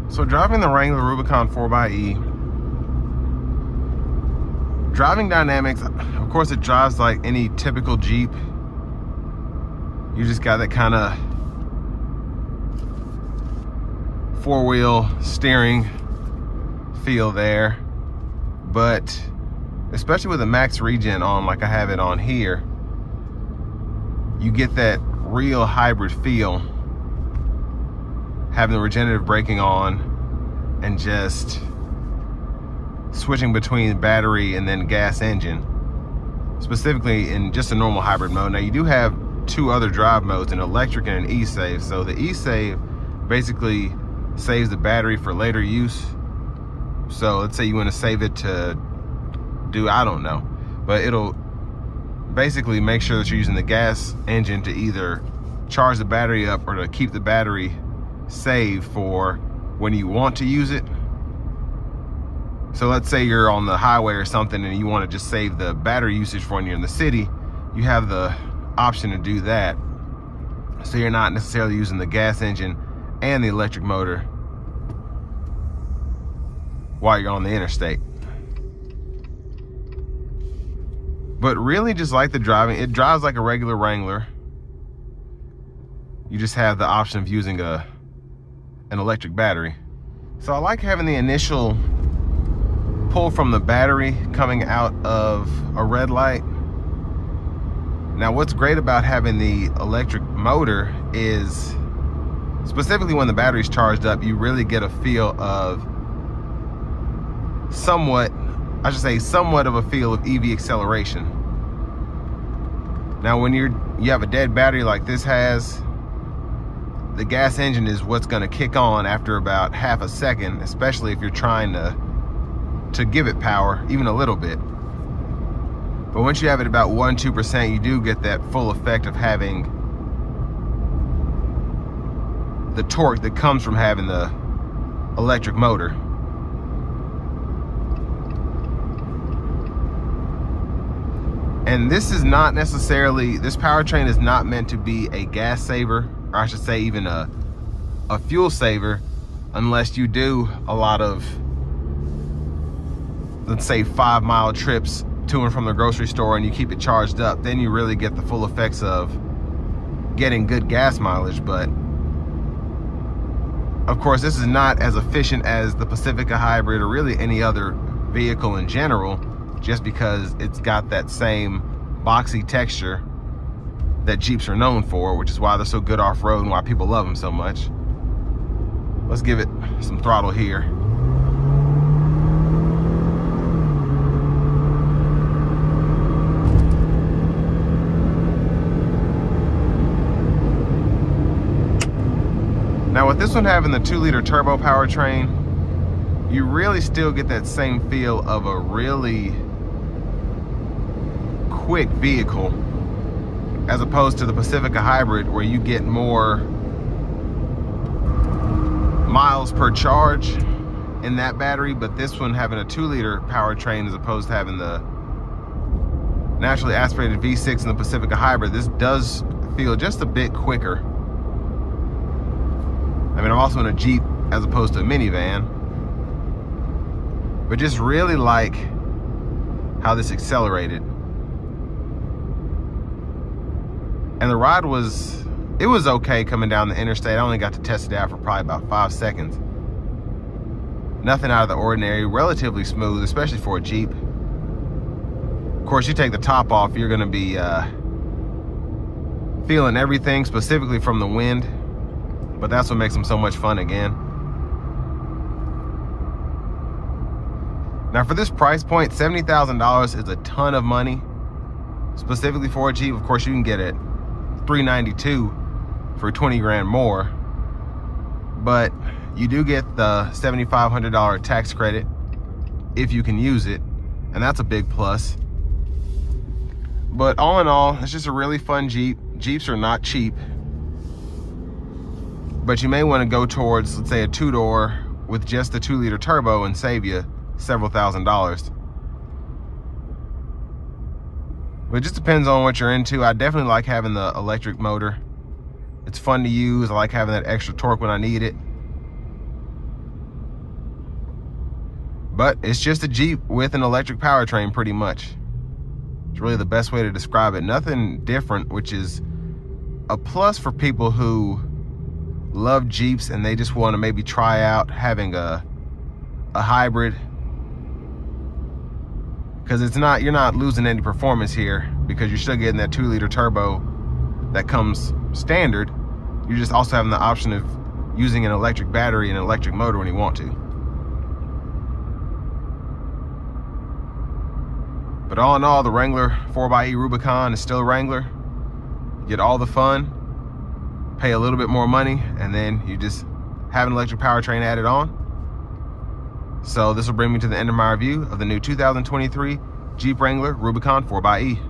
So driving the Wrangler Rubicon 4xe, driving dynamics, of course it drives like any typical Jeep. You just got that kind of four-wheel steering feel there. But especially with the max regen on like I have it on here, you get that real hybrid feel, having the regenerative braking on and just switching between battery and then gas engine, specifically in just a normal hybrid mode. Now you do have two other drive modes, an electric and an e-save. So the e-save basically saves the battery for later use. So let's say you want to save it to do, I don't know, but it'll basically make sure that you're using the gas engine to either charge the battery up or to keep the battery saved for when you want to use it. So let's say you're on the highway or something and you want to just save the battery usage for when you're in the city, you have the option to do that. So you're not necessarily using the gas engine and the electric motor while you're on the interstate. But really just like the driving, it drives like a regular Wrangler. You just have the option of using an electric battery. So I like having the initial pull from the battery coming out of a red light. Now what's great about having the electric motor is, specifically when the battery's charged up, you really get a feel of somewhat of a feel of EV acceleration. Now when you have a dead battery like this has, the gas engine is what's going to kick on after about half a second, especially if you're trying to give it power, even a little bit. But once you have it about 1-2%, you do get that full effect of having the torque that comes from having the electric motor. And this is not necessarily, this powertrain is not meant to be a gas saver, or I should say even a fuel saver, unless you do a lot of, let's say 5-mile trips to and from the grocery store and you keep it charged up. Then you really get the full effects of getting good gas mileage. But of course this is not as efficient as the Pacifica hybrid or really any other vehicle in general, just because it's got that same boxy texture that Jeeps are known for, which is why they're so good off-road and why people love them so much. Let's give it some throttle here. Now with this one having the 2-liter turbo powertrain, you really still get that same feel of a really quick vehicle, as opposed to the Pacifica hybrid where you get more miles per charge in that battery. But this one having a 2-liter powertrain as opposed to having the naturally aspirated V6 in the Pacifica hybrid, this does feel just a bit quicker. I mean, I'm also in a Jeep as opposed to a minivan, but just really like how this accelerated. And the ride was okay coming down the interstate. I only got to test it out for probably about 5 seconds. Nothing out of the ordinary, relatively smooth, especially for a Jeep. Of course, you take the top off, you're gonna be feeling everything, specifically from the wind. But that's what makes them so much fun again. Now for this price point, $70,000 is a ton of money, specifically for a Jeep. Of course, you can get it $392 for 20 grand more, but you do get the $7,500 tax credit if you can use it, and that's a big plus. But all in all, it's just a really fun Jeep. Jeeps are not cheap, but you may want to go towards, let's say, a 2-door with just the 2-liter turbo and save you several $1,000s. But it just depends on what you're into. I definitely like having the electric motor. It's fun to use. I like having that extra torque when I need it. But it's just a Jeep with an electric powertrain, pretty much. It's really the best way to describe it. Nothing different, which is a plus for people who love Jeeps and they just want to maybe try out having a hybrid, because it's not, you're not losing any performance here, because you're still getting that 2-liter turbo that comes standard. You're just also having the option of using an electric battery and an electric motor when you want to. But all in all, the Wrangler 4xe Rubicon is still a Wrangler. You get all the fun, pay a little bit more money, and then you just have an electric powertrain added on. So this will bring me to the end of my review of the new 2023 Jeep Wrangler Rubicon 4xe.